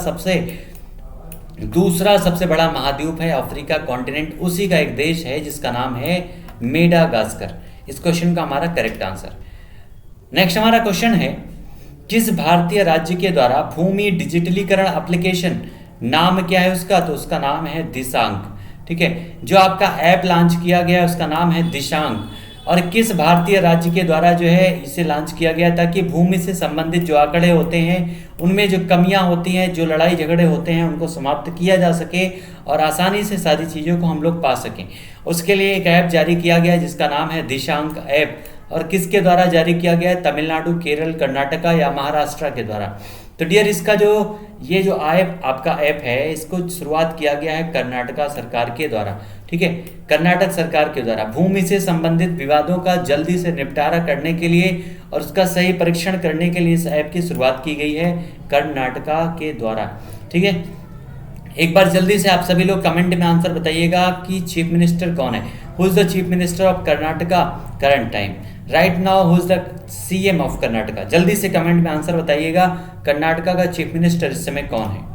दूसरा सबसे बड़ा महाद्वीप है अफ्रीका कॉन्टिनेंट, उसी का एक देश है जिसका नाम है मेडागास्कर। इस क्वेश्चन का हमारा करेक्ट आंसर। नेक्स्ट हमारा क्वेश्चन है, किस भारतीय राज्य के द्वारा भूमि डिजिटलीकरण एप्लीकेशन, नाम क्या है उसका, तो उसका नाम है दिशांक। ठीक है, जो आपका ऐप लॉन्च किया गया है उसका नाम है दिशांक। और किस भारतीय राज्य के द्वारा जो है इसे लॉन्च किया गया ताकि भूमि से संबंधित जो आंकड़े होते हैं उनमें जो कमियां होती हैं, जो लड़ाई झगड़े होते हैं, उनको समाप्त किया जा सके और आसानी से सारी चीज़ों को हम लोग पा सकें। उसके लिए एक ऐप जारी किया गया है जिसका नाम है दिशांक ऐप। और किसके द्वारा जारी किया गया है, तमिलनाडु, केरल, कर्नाटका या महाराष्ट्र के द्वारा। तो डियर इसका जो ये जो ऐप आपका ऐप है, इसको शुरुआत किया गया है कर्नाटका सरकार के द्वारा। ठीक है, कर्नाटक सरकार के द्वारा भूमि से संबंधित विवादों का जल्दी से निपटारा करने के लिए और उसका सही परीक्षण करने के लिए इस ऐप की शुरुआत की गई है कर्नाटका के द्वारा। ठीक है, एक बार जल्दी से आप सभी लोग कमेंट में आंसर बताइएगा कि चीफ मिनिस्टर कौन है, who is the chief minister of Karnataka current time right now, who is the CM of Karnataka. जल्दी से कमेंट में आंसर बताइएगा, कर्नाटका का चीफ मिनिस्टर इस समय कौन है।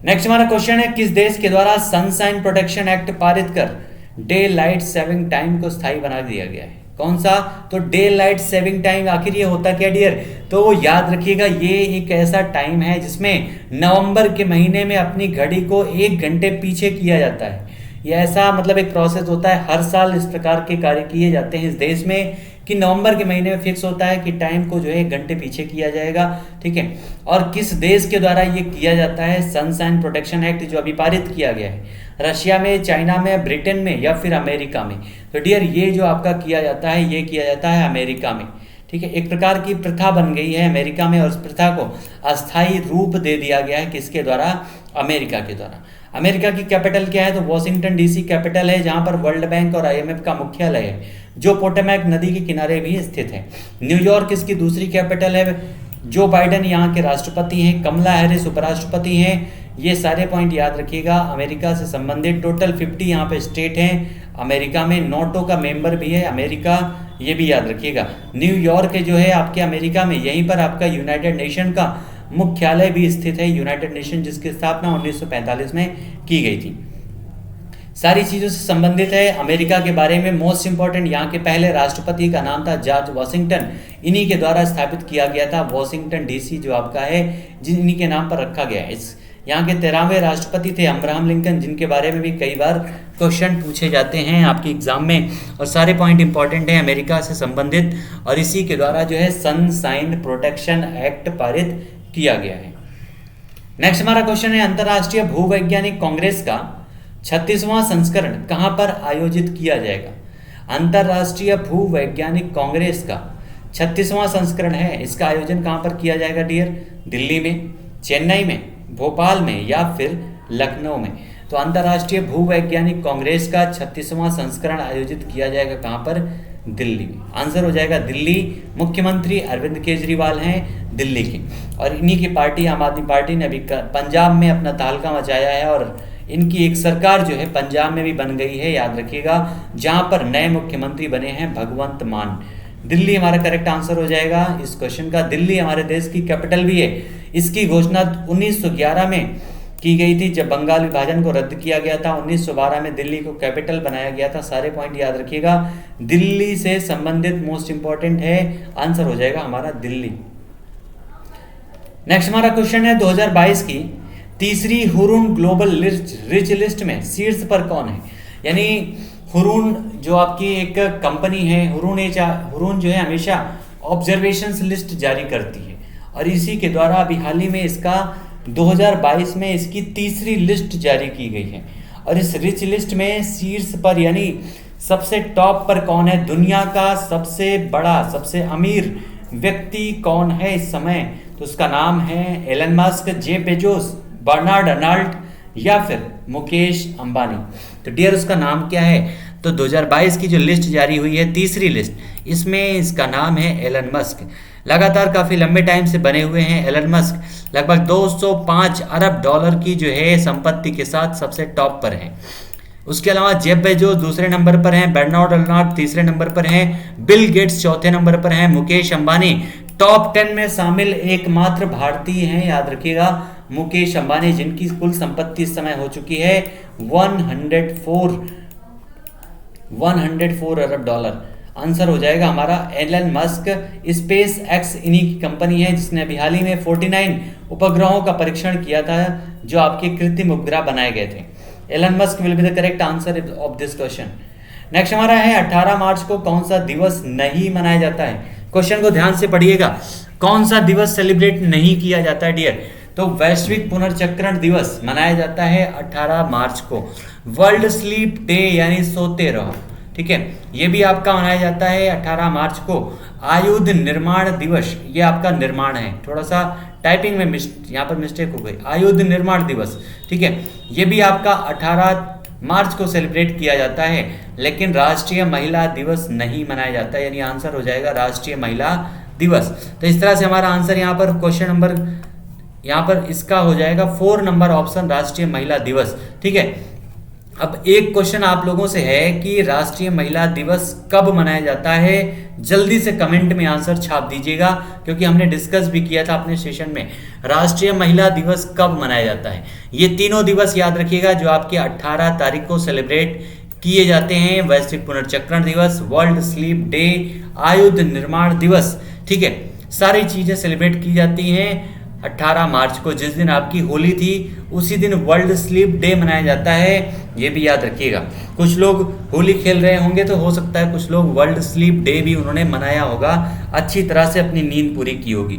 नेक्स्ट हमारा क्वेश्चन है, किस देश के द्वारा सनशाइन प्रोटेक्शन एक्ट पारित कर डे लाइट सेविंग टाइम को स्थायी बना दिया गया है, कौन सा, तो डे लाइट सेविंग टाइम। आखिर ये होता क्या डियर, तो याद रखिएगा ये एक ऐसा टाइम है जिसमें नवंबर के महीने में अपनी घड़ी को 1 घंटे पीछे किया जाता है। ये ऐसा मतलब एक प्रोसेस होता है, हर साल इस प्रकार के कार्य किए जाते हैं इस देश में कि नवंबर के महीने में फिक्स होता है कि टाइम को जो है 1 घंटे पीछे किया जाएगा। ठीक है, और किस देश के द्वारा ये किया जाता है, सनशाइन प्रोटेक्शन एक्ट जो अभी पारित किया गया है, रशिया में, चाइना में, ब्रिटेन में या फिर अमेरिका में। तो डियर ये जो आपका किया जाता है ये किया जाता है अमेरिका में। ठीक है, एक प्रकार की प्रथा बन गई है अमेरिका में और उस प्रथा को अस्थायी रूप दे दिया गया है किसके द्वारा, अमेरिका के द्वारा। अमेरिका की कैपिटल क्या है, तो वॉशिंगटन डीसी कैपिटल है, जहां पर वर्ल्ड बैंक और आईएमएफ का मुख्यालय है, जो पोटोमैक नदी के किनारे भी स्थित है। न्यूयॉर्क इसकी दूसरी कैपिटल है। जो बाइडेन यहाँ के राष्ट्रपति हैं, कमला हैरिस उपराष्ट्रपति हैं। ये सारे पॉइंट याद रखिएगा अमेरिका से संबंधित। टोटल 50 यहाँ पे स्टेट हैं अमेरिका में, नोटो का मेंबर भी है अमेरिका, ये भी याद रखिएगा। न्यूयॉर्क जो है आपके अमेरिका में, यहीं पर आपका यूनाइटेड नेशन का मुख्यालय भी स्थित है, यूनाइटेड नेशन जिसकी स्थापना 1945 में की गई थी। सारी चीज़ों से संबंधित है। अमेरिका के बारे में मोस्ट इंपॉर्टेंट, यहाँ के पहले राष्ट्रपति का नाम था जॉर्ज वॉशिंगटन, इन्हीं के द्वारा स्थापित किया गया था। वॉशिंगटन डीसी जो आपका है जिन्हीं के नाम पर रखा गया है। इस यहाँ के 13वें राष्ट्रपति थे अब्राहम लिंकन, जिनके बारे में भी कई बार क्वेश्चन पूछे जाते हैं आपके एग्जाम में और सारे पॉइंट इंपॉर्टेंट हैं अमेरिका से संबंधित। और इसी के द्वारा जो है सनशाइन प्रोटेक्शन एक्ट पारित किया गया है। नेक्स्ट हमारा क्वेश्चन है, अंतर्राष्ट्रीय भूवैज्ञानिक कांग्रेस का 36वां संस्करण कहां पर आयोजित किया जाएगा। अंतर्राष्ट्रीय भूवैज्ञानिक कांग्रेस का 36वां संस्करण है, इसका आयोजन कहां पर किया जाएगा डियर, दिल्ली में, चेन्नई में, भोपाल में या फिर लखनऊ में। तो अंतर्राष्ट्रीय भूवैज्ञानिक कांग्रेस का 36वां संस्करण आयोजित किया जाएगा कहां पर, दिल्ली में। आंसर हो जाएगा दिल्ली। मुख्यमंत्री अरविंद केजरीवाल हैं दिल्ली के, और इन्हीं की पार्टी आम आदमी पार्टी ने अभी पंजाब में अपना तहलका मचाया है और इनकी एक सरकार जो है पंजाब में भी बन गई है, याद रखिएगा, जहां पर नए मुख्यमंत्री बने हैं भगवंत मान। दिल्ली हमारा करेक्ट आंसर हो जाएगा इस क्वेश्चन का। दिल्ली हमारे देश की कैपिटल भी है। इसकी घोषणा 1911 में की गई थी जब बंगाल विभाजन को रद्द किया गया था। 1912 में दिल्ली को कैपिटल बनाया गया था। सारे पॉइंट याद रखिएगा, दिल्ली से संबंधित मोस्ट इंपॉर्टेंट है, आंसर हो जाएगा हमारा दिल्ली। नेक्स्ट हमारा क्वेश्चन है 2022 की तीसरी हुरून ग्लोबल रिच लिस्ट में शीर्ष पर कौन है। यानी हुरून जो आपकी एक कंपनी है, हुरून जो है हमेशा ऑब्जर्वेशंस लिस्ट जारी करती है और इसी के द्वारा अभी हाल ही में इसका 2022 में इसकी तीसरी लिस्ट जारी की गई है। और इस रिच लिस्ट में शीर्ष पर यानी सबसे टॉप पर कौन है, दुनिया का सबसे बड़ा, सबसे अमीर व्यक्ति कौन है इस समय? तो उसका नाम है Elon Musk, Jeff Bezos, Bernard Arnault या फिर मुकेश अंबानी। तो डियर उसका नाम क्या है? तो 2022 की जो लिस्ट जारी हुई है, तीसरी लिस्ट, इसमें इसका नाम है एलन मस्क। लगातार काफ़ी लंबे टाइम से बने हुए हैं एलन मस्क, लगभग 205 अरब डॉलर की जो है संपत्ति के साथ सबसे टॉप पर हैं। उसके अलावा जेफ बेजोस दूसरे नंबर पर हैं, बर्नार्ड अर्नाल्ड तीसरे नंबर पर हैं, बिल गेट्स चौथे नंबर पर हैं, मुकेश अंबानी टॉप 10 में शामिल एकमात्र भारतीय हैं, याद रखिएगा, मुकेश अंबानी, जिनकी कुल संपत्ति इस समय हो चुकी है 104 अरब डॉलर। आंसर हो जाएगा हमारा एलन मस्क। स्पेस एक्स इन्हीं की कंपनी है जिसने अभी हाल ही में 49 उपग्रहों का परीक्षण किया था जो आपके कृत्रिम उपग्रह बनाए गए थे। Elon Musk will be the correct answer of this question. Next हमारा है 18 मार्च को कौन सा दिवस नहीं मनाया जाता है? क्वेश्चन को ध्यान से पढ़िएगा। कौन सा दिवस सेलिब्रेट नहीं किया जाता है डियर? तो वैश्विक पुनर्चक्रण दिवस मनाया जाता है 18 मार्च को। वर्ल्ड स्लीप डे यानी सोते रहो, ठीक है, ये भी आपका मनाया जाता है 18 मार्च को। आयुध निर्माण दिवस, ये आपका निर्माण है, थोड़ा सा टाइपिंग में यहाँ पर मिस्टेक हो गई, आयुध निर्माण दिवस, ठीक है, ये भी आपका 18 मार्च को सेलिब्रेट किया जाता है। लेकिन राष्ट्रीय महिला दिवस नहीं मनाया जाता, यानी आंसर हो जाएगा राष्ट्रीय महिला दिवस। तो इस तरह से हमारा आंसर यहाँ पर क्वेश्चन नंबर, यहाँ पर इसका हो जाएगा 4 नंबर ऑप्शन, राष्ट्रीय महिला दिवस, ठीक है। अब एक क्वेश्चन आप लोगों से है कि राष्ट्रीय महिला दिवस कब मनाया जाता है? जल्दी से कमेंट में आंसर छाप दीजिएगा, क्योंकि हमने डिस्कस भी किया था अपने सेशन में, राष्ट्रीय महिला दिवस कब मनाया जाता है। ये तीनों दिवस याद रखिएगा जो आपके 18 तारीख को सेलिब्रेट किए जाते हैं। वैश्विक पुनर्चक्रण दिवस, वर्ल्ड स्लीप डे, आयुध निर्माण दिवस, ठीक है, सारी चीजें सेलिब्रेट की जाती हैं 18 मार्च को। जिस दिन आपकी होली थी उसी दिन वर्ल्ड स्लीप डे मनाया जाता है, ये भी याद रखिएगा। कुछ लोग होली खेल रहे होंगे तो हो सकता है कुछ लोग वर्ल्ड स्लीप डे भी उन्होंने मनाया होगा, अच्छी तरह से अपनी नींद पूरी की होगी।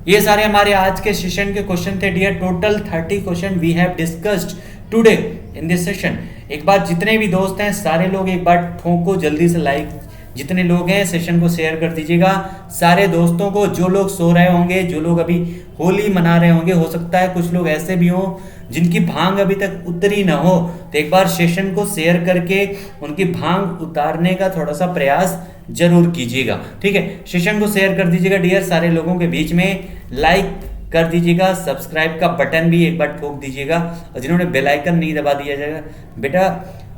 ये सारे हमारे आज के सेशन के क्वेश्चन थे dear. Total 30 question we have discussed today in this session. एक बार जितने भी दोस्त हैं सारे लोग एक बार ठोको जल्दी से लाइक, जितने लोग हैं सेशन को शेयर कर दीजिएगा सारे दोस्तों को। जो लोग सो रहे होंगे, जो लोग अभी होली मना रहे होंगे, हो सकता है कुछ लोग ऐसे भी हों जिनकी भांग अभी तक उतरी ना हो, तो एक बार सेशन को शेयर करके उनकी भांग उतारने का थोड़ा सा प्रयास जरूर कीजिएगा, ठीक है। सेशन को शेयर कर दीजिएगा डियर सारे लोगों के बीच में, लाइक कर दीजिएगा, सब्सक्राइब का बटन भी एक बार ठोक दीजिएगा, और जिन्होंने बेल आइकन नहीं दबा दिया जाएगा बेटा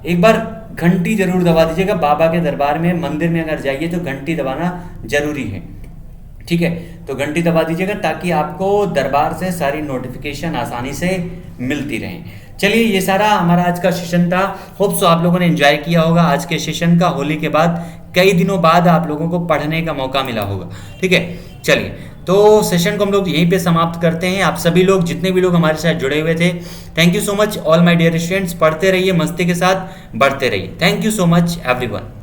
एक बार घंटी जरूर दबा दीजिएगा। बाबा के दरबार में, मंदिर में अगर जाइए तो घंटी दबाना जरूरी है, ठीक है। तो घंटी दबा दीजिएगा ताकि आपको दरबार से सारी नोटिफिकेशन आसानी से मिलती रहे। चलिए ये सारा हमारा आज का सेशन था। होप सो आप लोगों ने एंजॉय किया होगा आज के सेशन का। होली के बाद कई दिनों बाद आप लोगों को पढ़ने का मौका मिला होगा, ठीक है। चलिए तो सेशन को हम लोग यहीं पे समाप्त करते हैं। आप सभी लोग जितने भी लोग हमारे साथ जुड़े हुए थे, thank you so much all my dear students. पढ़ते रहिए, मस्ती के साथ बढ़ते रहिए। Thank you so much everyone.